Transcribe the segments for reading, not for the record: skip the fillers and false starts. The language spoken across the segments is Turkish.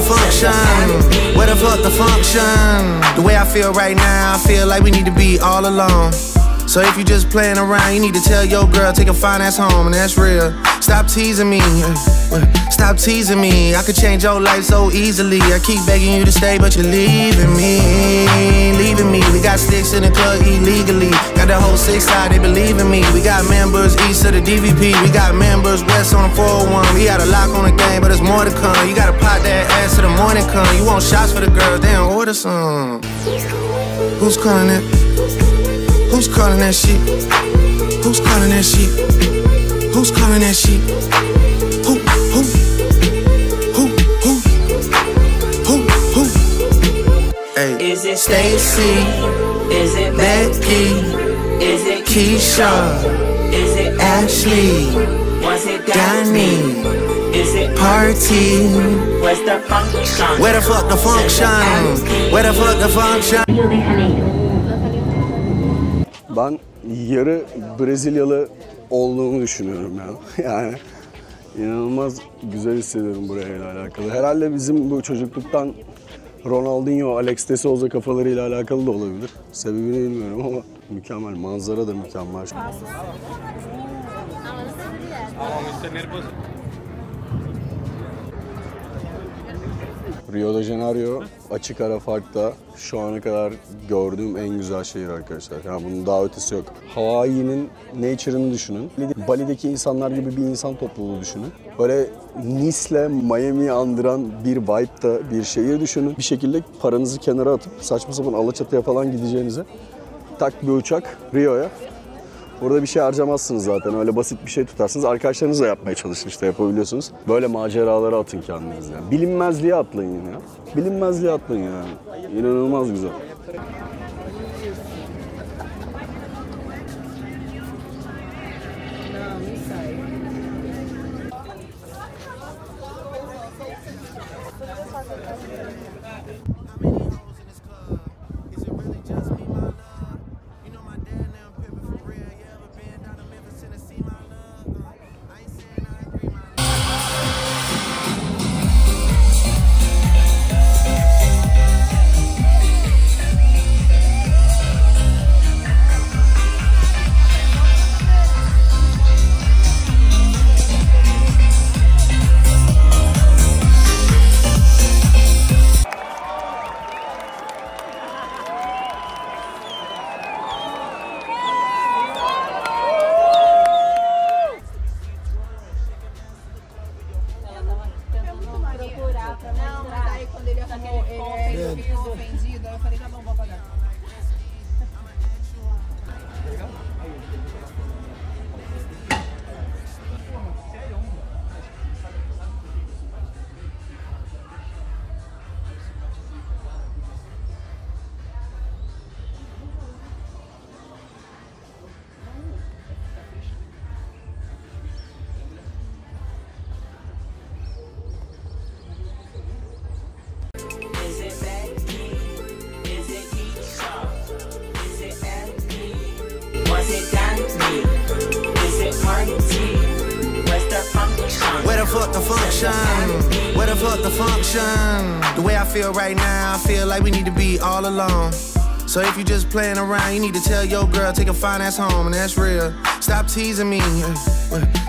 the function? Where the fuck the function? The way I feel right now, I feel like we need to be all alone. So if you just playing around, you need to tell your girl, take a fine ass home, and that's real. Stop teasing me, stop teasing me. I could change your life so easily. I keep begging you to stay, but you're leaving me, leaving me. We got sticks in the club illegally. Got the whole 6 side, they believe in me. We got members east of the DVP. We got members west on the 401. We got a lock on the game, but there's more to come. You gotta pot that ass till the morning come. You want shots for the girls, then order some. Who's calling it? Who's calling that shit? Who's calling that shit? Who's calling that shit? Who? Hey. Is it Stacy? Is it Becky? Is it Keisha? Is it Ashley? Was it Danny? Is it Party? Where's the function? Where the fuck the function? Where the fuck the function? Ben yarı Brezilyalı olduğumu düşünüyorum ya. Yani inanılmaz güzel hissediyorum burayla alakalı. Herhalde bizim bu çocukluktan Ronaldinho, Alex de Souza kafalarıyla alakalı da olabilir. Sebebini bilmiyorum ama mükemmel. Manzara da mükemmel. Rio de Janeiro açık ara farkta şu ana kadar gördüğüm en güzel şehir arkadaşlar. Yani bunun daha ötesi yok. Hawaii'nin nature'ını düşünün. Bali'deki insanlar gibi bir insan topluluğu düşünün. Böyle Nice'le Miami'yi andıran bir vibe'da bir şehir düşünün. Bir şekilde paranızı kenara atıp saçma sapan Alaçatı'ya falan gideceğinize tak bir uçak Rio'ya. Orada bir şey harcamazsınız zaten. Öyle basit bir şey tutarsınız. Arkadaşlarınızla yapmaya çalışın işte, yapabiliyorsunuz. Böyle maceralara atın kendinizi. Yani. Bilinmezliğe atlayın ya. Bilinmezliğe atlayın yani. İnanılmaz güzel. Where the fuck the function? Where the fuck the function? The way I feel right now, I feel like we need to be all alone. So if you just playing around, you need to tell your girl, take a fine ass home, and that's real. Stop teasing me,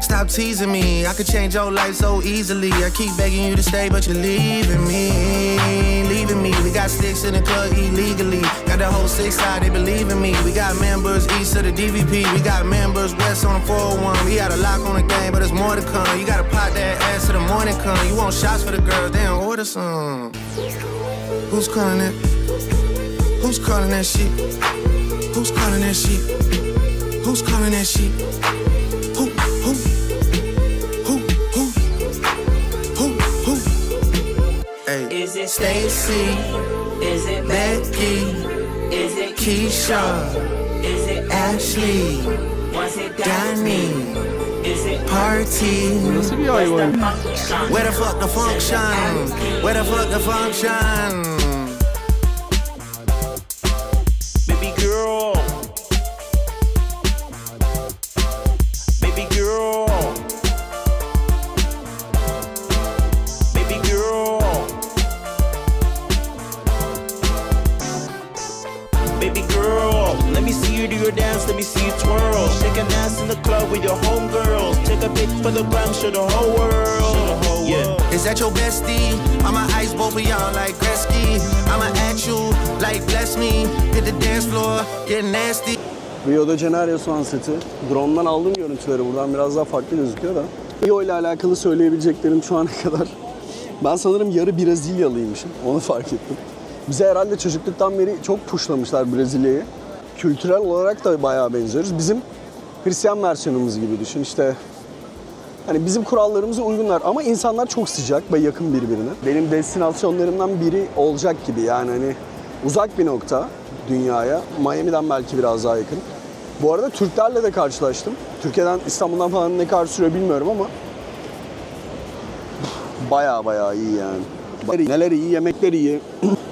stop teasing me. I could change your life so easily. I keep begging you to stay, but you're leaving me, leaving me. We got sticks in the club illegally. Got the whole 6 side, they believe in me. We got members east of the DVP. We got members west on the 401. We got a lock on the game, but there's more to come. You gotta pot that ass till the morning come. You want shots for the girls, then order some. Who's calling it? Who's calling that shit? Who's calling that shit? Who's calling that shit? Who? Hey. Is it Stacy? Is it Becky? Is it Keisha? Is it Ashley? Was it Danny? Is it Party? Where the fuck the function? Where the fuck the function? shaking ass in the club with your homegirls. Take a pic for the gram, show the whole world. Yeah. Is that your bestie? I'ma ice both of y'all like Gretzky. I'ma at you like bless me. Hit the dance floor, get nasty. Rio de Janeiro sunseti. Drone'dan aldığım görüntüleri buradan biraz daha farklı gözüküyor da. Rio ile alakalı söyleyebileceklerim şu ana kadar. Ben sanırım yarı Brezilyalıymışım. Onu fark ettim. Bize herhalde çocukluktan beri çok pushlamışlar Brezilya'yı. Kültürel olarak da bayağı benziyoruz. Bizim Hristiyan versiyonumuz gibi düşün. İşte hani bizim kurallarımıza uygunlar ama insanlar çok sıcak ve yakın birbirine. Benim destinasyonlarımdan biri olacak gibi. Yani hani uzak bir nokta dünyaya. Miami'den belki biraz daha yakın. Bu arada Türklerle de karşılaştım. Türkiye'den, İstanbul'dan falan ne kadar sürüyor bilmiyorum ama bayağı iyi yani. Neler iyi, yemekler iyi,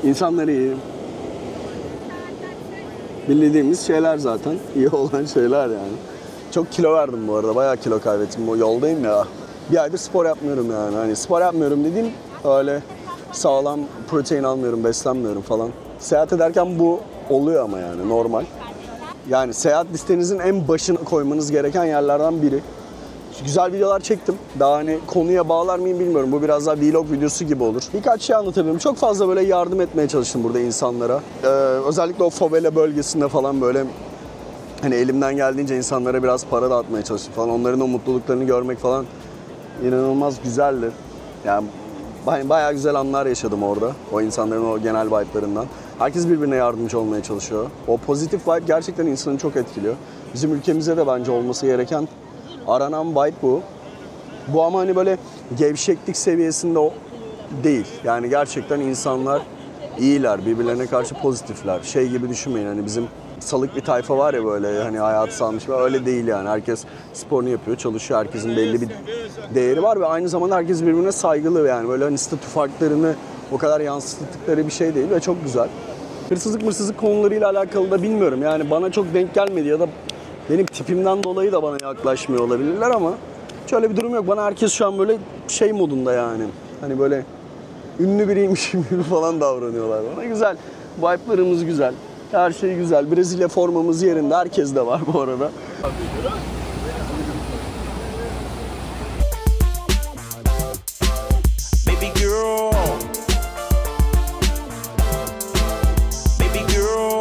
insanları iyi. Bildiğimiz şeyler zaten, iyi olan şeyler yani. Çok kilo verdim bu arada, bayağı kilo kaybettim. O yoldayım ya. Bir aydır spor yapmıyorum yani. Hani spor yapmıyorum dediğim öyle sağlam protein almıyorum, beslenmiyorum falan. Seyahat ederken bu oluyor ama yani normal. Yani seyahat listenizin en başına koymanız gereken yerlerden biri. Güzel videolar çektim. Daha hani konuya bağlar mıyım bilmiyorum. Bu biraz daha vlog videosu gibi olur. Birkaç şey anlatabilirim. Çok fazla böyle yardım etmeye çalıştım burada insanlara. Özellikle o favela bölgesinde falan böyle hani elimden geldiğince insanlara biraz para dağıtmaya çalıştım falan. Onların o mutluluklarını görmek falan inanılmaz güzeldi. Yani bayağı güzel anlar yaşadım orada. O insanların o genel vibe'larından. Herkes birbirine yardımcı olmaya çalışıyor. O pozitif vibe gerçekten insanı çok etkiliyor. Bizim ülkemizde de bence olması gereken aranan vibe bu. Bu ama hani böyle gevşeklik seviyesinde o değil. Yani gerçekten insanlar iyiler, birbirlerine karşı pozitifler. Şey gibi düşünmeyin hani bizim salık bir tayfa var ya böyle hani hayatı salmış ve öyle değil yani. Herkes sporunu yapıyor, çalışıyor. Herkesin belli bir değeri var ve aynı zamanda herkes birbirine saygılı yani. Böyle hani statü farklarını o kadar yansıttıkları bir şey değil ve çok güzel. Hırsızlık konularıyla alakalı da bilmiyorum. Yani bana çok denk gelmedi ya da benim tipimden dolayı da bana yaklaşmıyor olabilirler ama şöyle bir durum yok. Bana herkes şu an böyle şey modunda yani. Hani böyle ünlü biriymişim gibi falan davranıyorlar bana. Güzel. Vibe'larımız güzel. Her şey güzel. Brezilya formamız yerinde. Herkes de var bu arada. Baby girl. Baby girl.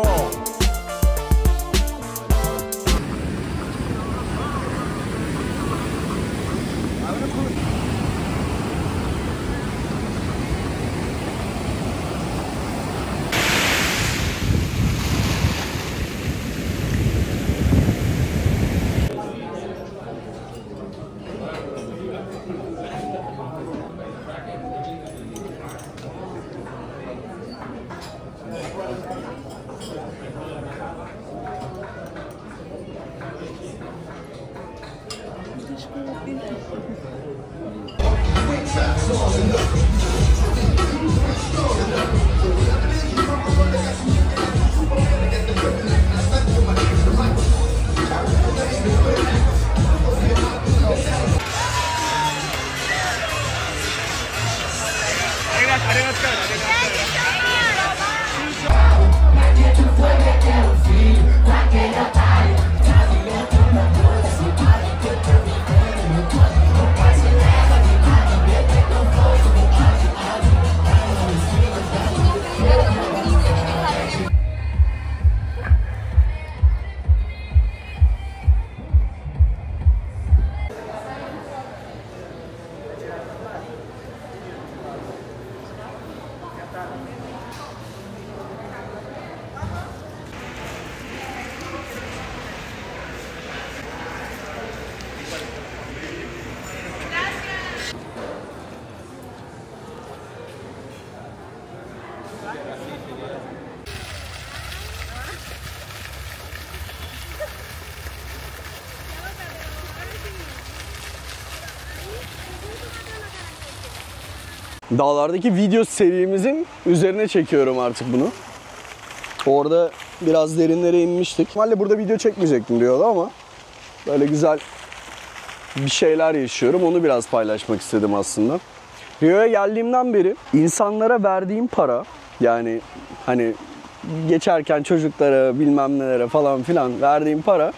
Dağlardaki video serimizin üzerine çekiyorum artık bunu. Orada biraz derinlere inmiştik. Normalde burada video çekmeyecektim diyordu ama böyle güzel bir şeyler yaşıyorum. Onu biraz paylaşmak istedim aslında. Rio'ya geldiğimden beri insanlara verdiğim para, yani hani geçerken çocuklara bilmem nelere falan filan verdiğim para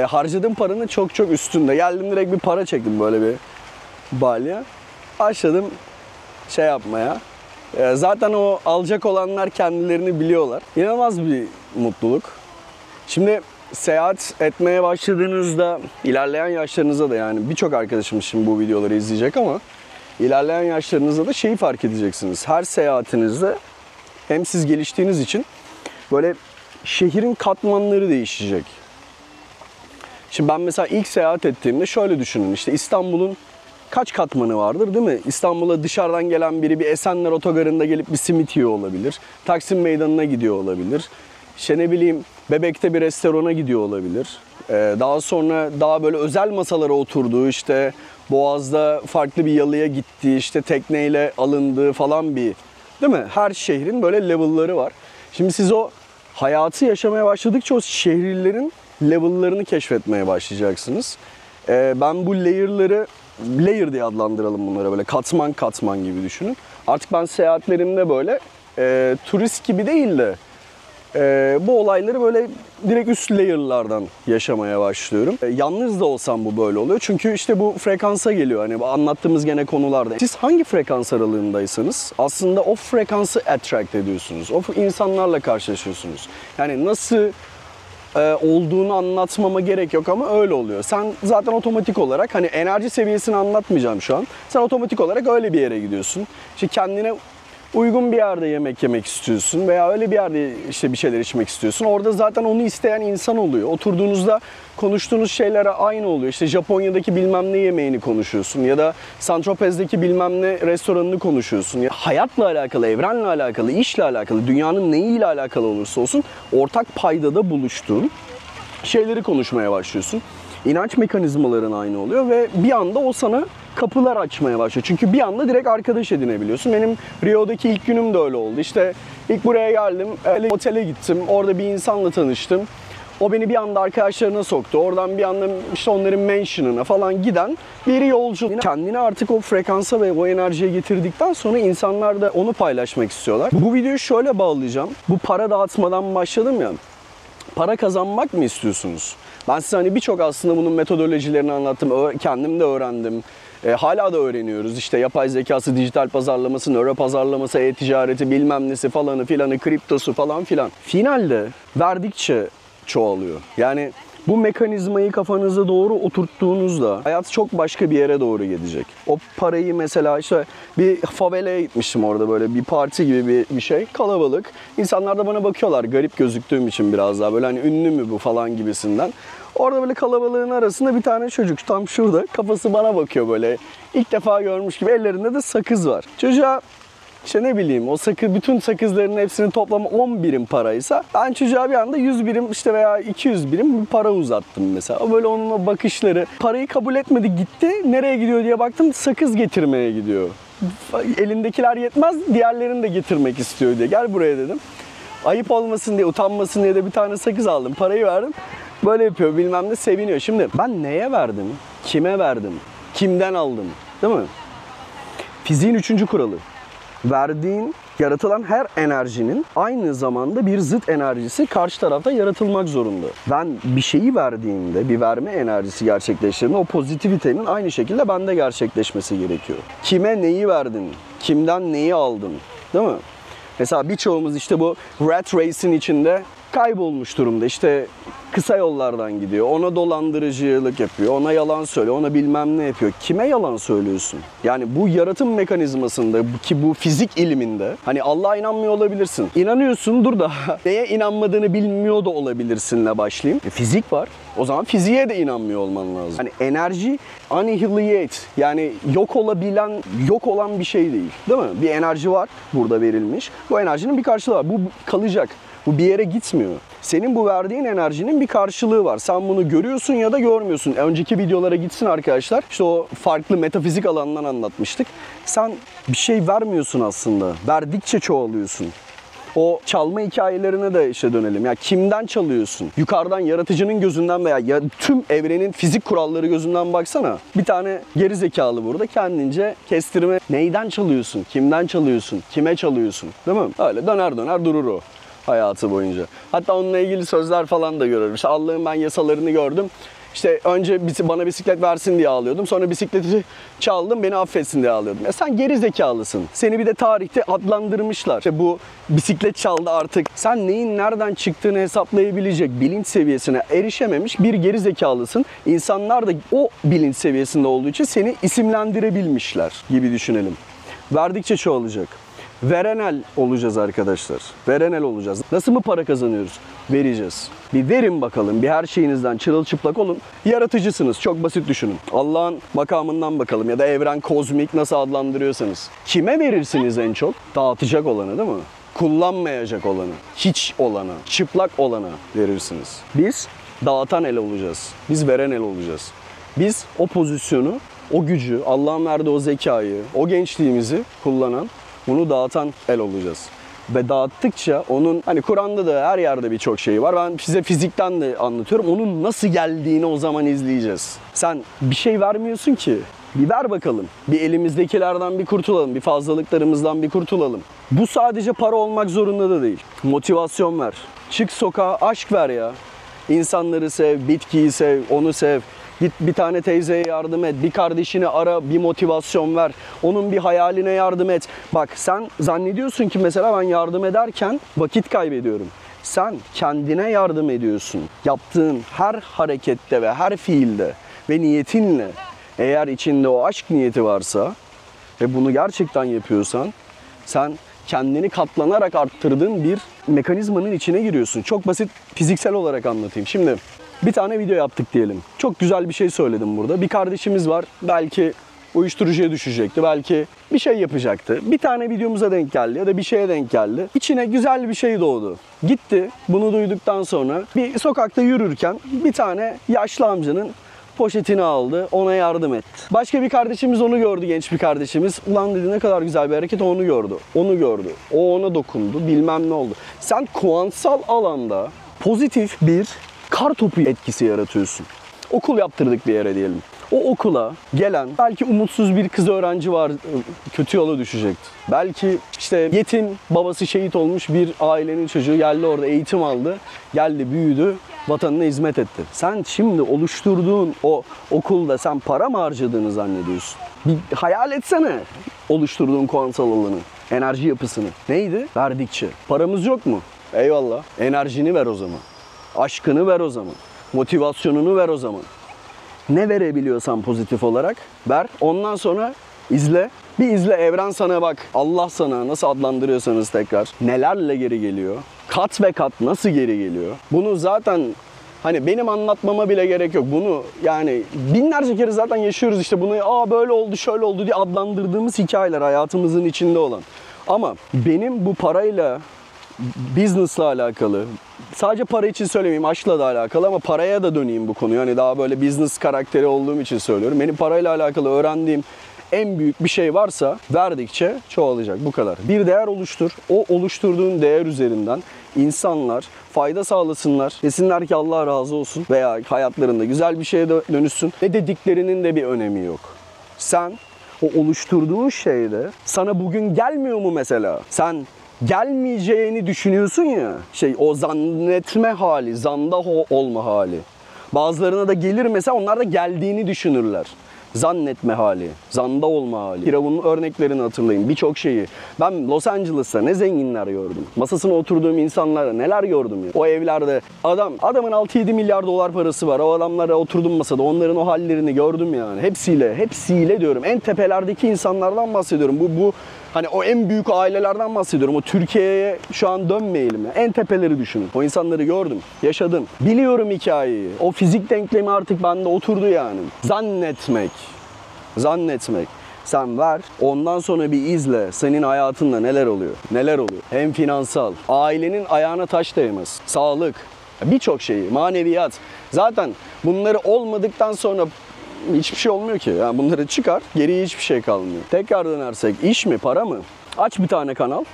Harcadığım paranın çok çok üstünde. Geldim direkt bir para çektim böyle bir balya. Başladım şey yapmaya. Zaten o alacak olanlar kendilerini biliyorlar. İnanılmaz bir mutluluk. Şimdi seyahat etmeye başladığınızda, ilerleyen yaşlarınızda da, yani birçok arkadaşım şimdi bu videoları izleyecek ama ilerleyen yaşlarınızda da şeyi fark edeceksiniz. Her seyahatinizde hem siz geliştiğiniz için böyle şehrin katmanları değişecek. Şimdi ben mesela ilk seyahat ettiğimde şöyle düşünün, işte İstanbul'un kaç katmanı vardır değil mi? İstanbul'a dışarıdan gelen biri bir Esenler Otogarı'nda gelip bir simit yiyor olabilir. Taksim Meydanı'na gidiyor olabilir. İşte ne bileyim Bebek'te bir restorana gidiyor olabilir. Daha sonra daha böyle özel masalara oturduğu, işte Boğaz'da farklı bir yalıya gittiği, işte tekneyle alındığı falan bir, değil mi? Her şehrin böyle level'ları var. Şimdi siz o hayatı yaşamaya başladıkça o şehirlerin level'larını keşfetmeye başlayacaksınız. Ben bu layer'ları, layer diye adlandıralım bunları, böyle katman katman gibi düşünün. Artık ben seyahatlerimde böyle turist gibi değil de bu olayları böyle direkt üst layer'lardan yaşamaya başlıyorum. Yalnız da olsam bu böyle oluyor. Çünkü işte bu frekansa geliyor. Hani anlattığımız gene konularda. Siz hangi frekans aralığındaysanız aslında o frekansı attract ediyorsunuz. O insanlarla karşılaşıyorsunuz. Yani nasıl olduğunu anlatmama gerek yok ama öyle oluyor. Sen zaten otomatik olarak, hani enerji seviyesini anlatmayacağım şu an. Sen otomatik olarak öyle bir yere gidiyorsun. İşte kendine uygun bir yerde yemek yemek istiyorsun veya öyle bir yerde işte bir şeyler içmek istiyorsun. Orada zaten onu isteyen insan oluyor. Oturduğunuzda konuştuğunuz şeyler aynı oluyor. İşte Japonya'daki bilmem ne yemeğini konuşuyorsun ya da Saint-Tropez'deki bilmem ne restoranını konuşuyorsun. Ya hayatla alakalı, evrenle alakalı, işle alakalı, dünyanın neyiyle alakalı olursa olsun ortak paydada buluştuğun şeyleri konuşmaya başlıyorsun. İnanç mekanizmaların aynı oluyor ve bir anda o sana kapılar açmaya başlıyor. Çünkü bir anda direkt arkadaş edinebiliyorsun. Benim Rio'daki ilk günüm de öyle oldu. İşte ilk buraya geldim, otele gittim, orada bir insanla tanıştım. O beni bir anda arkadaşlarına soktu. Oradan bir anda işte onların mansion'ına falan giden bir yolcu. Kendini artık o frekansa ve o enerjiye getirdikten sonra insanlar da onu paylaşmak istiyorlar. Bu videoyu şöyle bağlayacağım. Bu para dağıtmadan başladım ya. Para kazanmak mı istiyorsunuz? Ben size hani birçok aslında bunun metodolojilerini anlattım. Kendim de öğrendim. Hala da öğreniyoruz. İşte yapay zekası, dijital pazarlaması, nöro pazarlaması, e-ticareti, bilmem nesi falanı filanı, kriptosu falan filan. Finalde verdikçe çoğalıyor. Yani bu mekanizmayı kafanıza doğru oturttuğunuzda hayat çok başka bir yere doğru gidecek. O parayı mesela işte bir favelaya gitmiştim, orada böyle bir parti gibi bir şey. Kalabalık. İnsanlar da bana bakıyorlar garip gözüktüğüm için biraz daha böyle hani ünlü mü bu falan gibisinden. Orada böyle kalabalığın arasında bir tane çocuk tam şurada kafası bana bakıyor böyle. İlk defa görmüş gibi, ellerinde de sakız var. Çocuğa İşte ne bileyim o sakız, bütün sakızların hepsinin toplamı 10 birim paraysa ben çocuğa bir anda 100 birim işte veya 200 birim bir para uzattım mesela. O böyle onun o bakışları, parayı kabul etmedi gitti, nereye gidiyor diye baktım, sakız getirmeye gidiyor. Elindekiler yetmez, diğerlerini de getirmek istiyor diye. Gel buraya dedim. Ayıp olmasın diye, utanmasın diye de bir tane sakız aldım, parayı verdim. Böyle yapıyor bilmem ne, seviniyor. Şimdi ben neye verdim, kime verdim, kimden aldım, değil mi? Fiziğin 3. kuralı. Verdiğin, yaratılan her enerjinin aynı zamanda bir zıt enerjisi karşı tarafta yaratılmak zorunda. Ben bir şeyi verdiğimde, bir verme enerjisi gerçekleştirdiğinde o pozitivitenin aynı şekilde bende gerçekleşmesi gerekiyor. Kime neyi verdin, kimden neyi aldın, değil mi? Mesela birçoğumuz işte bu rat race'in içinde kaybolmuş durumda. İşte kısa yollardan gidiyor, ona dolandırıcılık yapıyor, ona yalan söylüyor, ona bilmem ne yapıyor. Kime yalan söylüyorsun? Yani bu yaratım mekanizmasında ki bu fizik iliminde hani Allah'a inanmıyor olabilirsin. İnanıyorsundur da neye inanmadığını bilmiyor da olabilirsinle başlayayım. Fizik var. O zaman fiziğe de inanmıyor olman lazım. Hani enerji annihilate, yani yok olabilen, yok olan bir şey değil. Değil mi? Bir enerji var burada verilmiş. Bu enerjinin bir karşılığı var. Bu kalacak. Bu bir yere gitmiyor. Senin bu verdiğin enerjinin bir karşılığı var. Sen bunu görüyorsun ya da görmüyorsun. Önceki videolara gitsin arkadaşlar. İşte o farklı metafizik alanından anlatmıştık. Sen bir şey vermiyorsun aslında. Verdikçe çoğalıyorsun. O çalma hikayelerine de işte dönelim. Ya kimden çalıyorsun? Yukarıdan yaratıcının gözünden veya tüm evrenin fizik kuralları gözünden baksana. Bir tane geri zekalı burada kendince kestirme. Neyden çalıyorsun? Kimden çalıyorsun? Kime çalıyorsun? Değil mi? Öyle döner döner durur o. hayatı boyunca. Hatta onunla ilgili sözler falan da görüyorum. İşte Allah'ın ben yasalarını gördüm. İşte önce bana bisiklet versin diye ağlıyordum. Sonra bisikleti çaldım, beni affetsin diye ağlıyordum. Ya sen geri zekalısın. Seni bir de tarihte adlandırmışlar. İşte bu bisiklet çaldı artık. Sen neyin nereden çıktığını hesaplayabilecek bilinç seviyesine erişememiş bir geri zekalısın. İnsanlar da o bilinç seviyesinde olduğu için seni isimlendirebilmişler gibi düşünelim. Verdikçe çoğalacak. Verenel olacağız arkadaşlar. Verenel olacağız. Nasıl mı para kazanıyoruz? Vereceğiz. Bir verin bakalım. Bir her şeyinizden çırılçıplak olun. Yaratıcısınız. Çok basit düşünün. Allah'ın makamından bakalım ya da evren, kozmik nasıl adlandırıyorsanız. Kime verirsiniz en çok? Dağıtacak olanı değil mi? Kullanmayacak olanı, hiç olana, çıplak olana verirsiniz. Biz dağıtan el olacağız. Biz veren el olacağız. Biz o pozisyonu, o gücü, Allah'ın verdiği o zekayı, o gençliğimizi kullanan, bunu dağıtan el olacağız. Ve dağıttıkça onun, hani Kur'an'da da her yerde birçok şey var. Ben size fizikten de anlatıyorum. Onun nasıl geldiğini o zaman izleyeceğiz. Sen bir şey vermiyorsun ki. Bir ver bakalım. Bir elimizdekilerden bir kurtulalım. Bir fazlalıklarımızdan bir kurtulalım. Bu sadece para olmak zorunda da değil. Motivasyon ver. Çık sokağa, aşk ver ya. İnsanları sev, bitkiyi sev, onu sev. Git bir tane teyzeye yardım et, bir kardeşini ara, bir motivasyon ver. Onun bir hayaline yardım et. Bak sen zannediyorsun ki mesela ben yardım ederken vakit kaybediyorum. Sen kendine yardım ediyorsun. Yaptığın her harekette ve her fiilde ve niyetinle, eğer içinde o aşk niyeti varsa ve bunu gerçekten yapıyorsan, sen kendini katlanarak arttırdığın bir mekanizmanın içine giriyorsun. Çok basit fiziksel olarak anlatayım. Şimdi bir tane video yaptık diyelim. Çok güzel bir şey söyledim burada. Bir kardeşimiz var. Belki uyuşturucuya düşecekti. Belki bir şey yapacaktı. Bir tane videomuza denk geldi ya da bir şeye denk geldi. İçine güzel bir şey doğdu. Gitti. Bunu duyduktan sonra bir sokakta yürürken bir tane yaşlı amcanın poşetini aldı, ona yardım etti. Başka bir kardeşimiz onu gördü, genç bir kardeşimiz. Ulan dedi ne kadar güzel bir hareket, onu gördü. Onu gördü. O ona dokundu, bilmem ne oldu. Sen kuantsal alanda pozitif bir kar topu etkisi yaratıyorsun. Okul yaptırdık bir yere diyelim. O okula gelen belki umutsuz bir kız öğrenci var, kötü yola düşecekti. Belki işte yetim, babası şehit olmuş bir ailenin çocuğu geldi orada eğitim aldı. Geldi, büyüdü, vatanına hizmet etti. Sen şimdi oluşturduğun o okulda sen para mı harcadığını zannediyorsun? Bir hayal etsene oluşturduğun kuantsal alanı, enerji yapısını. Neydi? Verdikçe. Paramız yok mu? Eyvallah. Enerjini ver o zaman. Aşkını ver o zaman. Motivasyonunu ver o zaman. Ne verebiliyorsan pozitif olarak ver. Ondan sonra izle. Bir izle, evren sana bak. Allah sana nasıl adlandırıyorsanız tekrar nelerle geri geliyor. Kat ve kat nasıl geri geliyor. Bunu zaten hani benim anlatmama bile gerek yok. Bunu yani binlerce kere zaten yaşıyoruz işte bunu. Böyle oldu, şöyle oldu diye adlandırdığımız hikayeler hayatımızın içinde olan. Ama benim bu parayla, business'la alakalı, sadece para için söylemeyeyim, aşkla da alakalı ama paraya da döneyim bu konuyu. Hani daha böyle business karakteri olduğum için söylüyorum. Benim parayla alakalı öğrendiğim en büyük bir şey varsa verdikçe çoğalacak. Bu kadar. Bir değer oluştur. O oluşturduğun değer üzerinden insanlar fayda sağlasınlar. Desinler ki Allah razı olsun veya hayatlarında güzel bir şeye dönüşsün. Ne dediklerinin de bir önemi yok. Sen o oluşturduğun şeyde sana bugün gelmiyor mu mesela? Sen gelmeyeceğini düşünüyorsun ya, o zannetme hali, zanda olma hali. Bazılarına da gelir mesela, onlar da geldiğini düşünürler. Zannetme hali, zanda olma hali. Firavun'un örneklerini hatırlayın, birçok şeyi. Ben Los Angeles'ta ne zenginler gördüm. Masasına oturduğum insanlara neler gördüm ya. O evlerde adamın 6-7 milyar dolar parası var. O adamlara oturdum masada, onların o hallerini gördüm yani. Hepsiyle diyorum. En tepelerdeki insanlardan bahsediyorum. Bu hani o en büyük ailelerden bahsediyorum. O Türkiye'ye şu an dönmeyelim. En tepeleri düşünün. O insanları gördüm, yaşadım. Biliyorum hikayeyi. O fizik denklemi artık bende oturdu yani. Zannetmek. Sen ver, ondan sonra bir izle. Senin hayatında neler oluyor? Neler oluyor? Hem finansal, ailenin ayağına taş değmez. Sağlık, birçok şeyi, maneviyat. Zaten bunları olmadıktan sonra hiçbir şey olmuyor ki. Yani bunları çıkar, geriye hiçbir şey kalmıyor. Tekrar dönersek, iş mi, para mı? Aç bir tane kanal,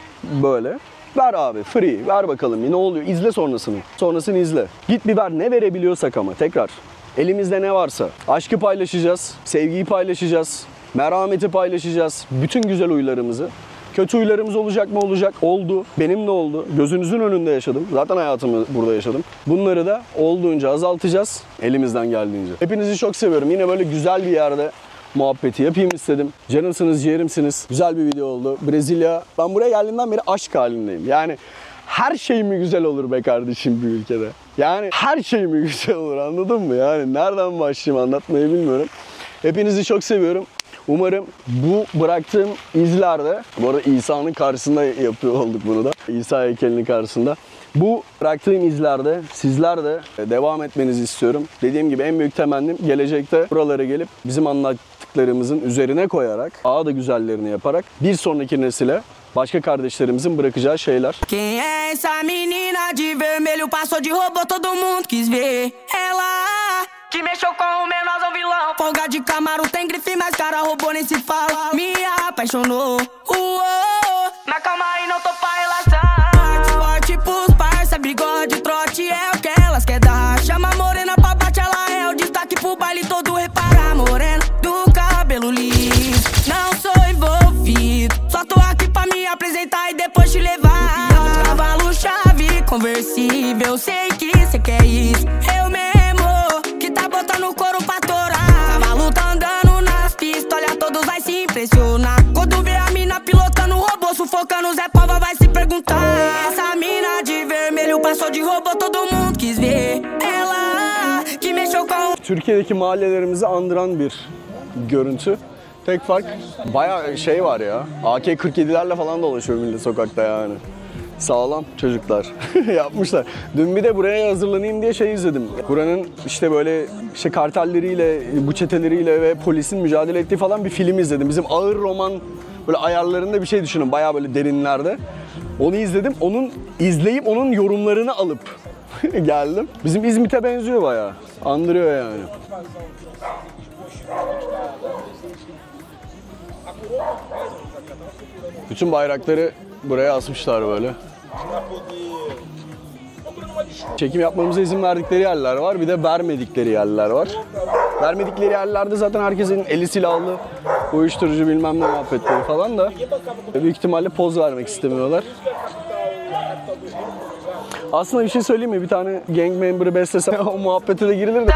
böyle. Ver abi, free, ver bakalım ne oluyor? İzle sonrasını. Sonrasını izle. Git bir ver, ne verebiliyorsak ama tekrar. Elimizde ne varsa. Aşkı paylaşacağız, sevgiyi paylaşacağız, merhameti paylaşacağız. Bütün güzel huylarımızı Kötü huylarımız olacak mı? Olacak. Oldu. Benim de oldu. Gözünüzün önünde yaşadım. Zaten hayatımı burada yaşadım. Bunları da olduğunca azaltacağız. Elimizden geldiğince. Hepinizi çok seviyorum. Yine böyle güzel bir yerde muhabbeti yapayım istedim. Canımsınız, ciğerimsiniz. Güzel bir video oldu. Brezilya. Ben buraya geldiğimden beri aşk halindeyim. Yani her şey mi güzel olur be kardeşim bir ülkede? Yani her şey mi güzel olur, anladın mı? Yani nereden başlayayım anlatmayı bilmiyorum. Hepinizi çok seviyorum. Umarım bu bıraktığım izlerde, bu arada İsa'nın karşısında yapıyor olduk bunu da. İsa heykelinin karşısında. Bu bıraktığım izlerde sizler de devam etmenizi istiyorum. Dediğim gibi en büyük temennim gelecekte buralara gelip bizim anlattıklarımızın üzerine koyarak, daha da güzellerini yaparak bir sonraki nesile başka kardeşlerimizin bırakacağı şeyler. Quem é essa menina de vermelho? Passou de robô, todo mundo quis ver. Ela que mexeu com o menorzão vilão. Folga de Camaro, tem grife, mas cara robô nem se fala. Me apaixonou. Mas calma aí, não tô pra relação. Forte pros parça, bigode, trote é o que elas quer dar. Chama a morena pra bate, ela é o destaque pro baile todo. Repara a morena do cabelo liso. Não sou envolvido, só tô aqui pra me apresentar e depois te levar. Cavalo chave, conversível, sei que cê quer isso. Eu mesmo que tá botando o couro pra torar. Cavalo tá andando nas pistas, olha todos vai se impressionar. Quando vê a mina pilotando o robô, sufocando Zé Pava vai se perguntar. Essa mina de vermelho passou de robô, todo mundo quis ver. Ela que mexeu com... Türkiye'deki mahallelerimizi andıran bir görüntü. Tek fark bayağı şey var ya. AK-47'lerle falan dolaşıyor millet sokakta yani. Sağlam çocuklar yapmışlar. Dün bir de buraya hazırlanayım diye şey izledim. Buranın işte böyle işte kartelleriyle, bu çeteleriyle ve polisin mücadele ettiği falan bir film izledim. Bizim ağır roman böyle ayarlarında bir şey düşünün. Bayağı böyle derinlerde. Onu izledim. İzleyip onun yorumlarını alıp geldim. Bizim İzmit'e benziyor bayağı. Andırıyor yani. Bütün bayrakları buraya asmışlar böyle. Çekim yapmamıza izin verdikleri yerler var, bir de vermedikleri yerler var. Vermedikleri yerlerde zaten herkesin eli silahlı, uyuşturucu bilmem ne muhabbetleri falan da büyük ihtimalle poz vermek istemiyorlar. Aslında bir şey söyleyeyim mi? Bir tane gang member'ı beslesem o muhabbete de girilir de.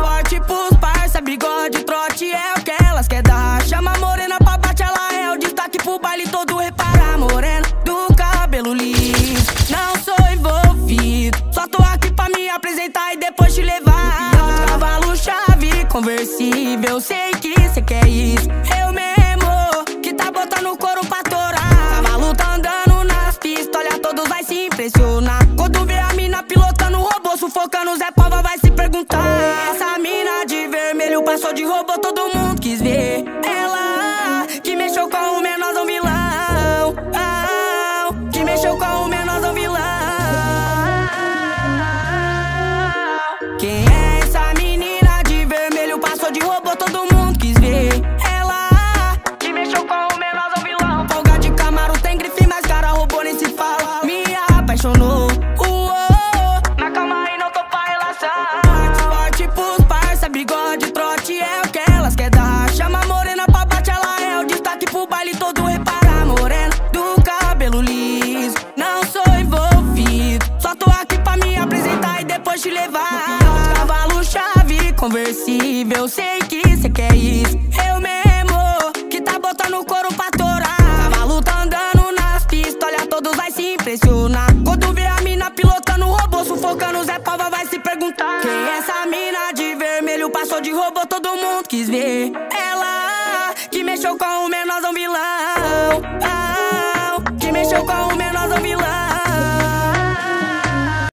Forte pros parça, bigode, trote é o que elas quer dar. Chama a morena pra bate, ela é o destaque pro baile todo. Repara a morena do cabelo liso. Não sou envolvido, só tô aqui pra me apresentar e depois te levar. Cavalo chave, conversível, sei que cê quer isso. Eu mesmo que tá botando o couro pra torar. Cavalo tá andando nas pistas, olha todos vai se impressionar. Quando vê a mina pilotando o robô, sufocando Zé Pava vai se perguntar. Essa mina de vermelho passou de robô, todo mundo quis ver. Ela que mexeu com o menorzão vilão. Que mexeu com o menorzão vilão. Quem é essa menina de vermelho passou de robô, todo mundo quis ver. Ela que mexeu com o menorzão vilão. Folga de Camaro, tem grife, mas cara robô nem se fala. Me apaixonou. Mas calma aí, não tô pra relação. Forte pros parça, bigode, trote é o que elas quer dar. Chama a morena pra bate, ela é o destaque pro baile todo. Repara a morena do cabelo liso. Não sou envolvido, só tô aqui pra me apresentar e depois te levar. Cavalo chave, conversível, sei que cê quer isso. Eu mesmo que tá botando o couro pra torar. Cavalo tá andando nas pistas, olha todos vai se impressionar. Quando vê a mina pilotando o robô, sufocando Zé Pava vai se perguntar. Quem é essa mina de vermelho passou de robô, todo mundo quis ver.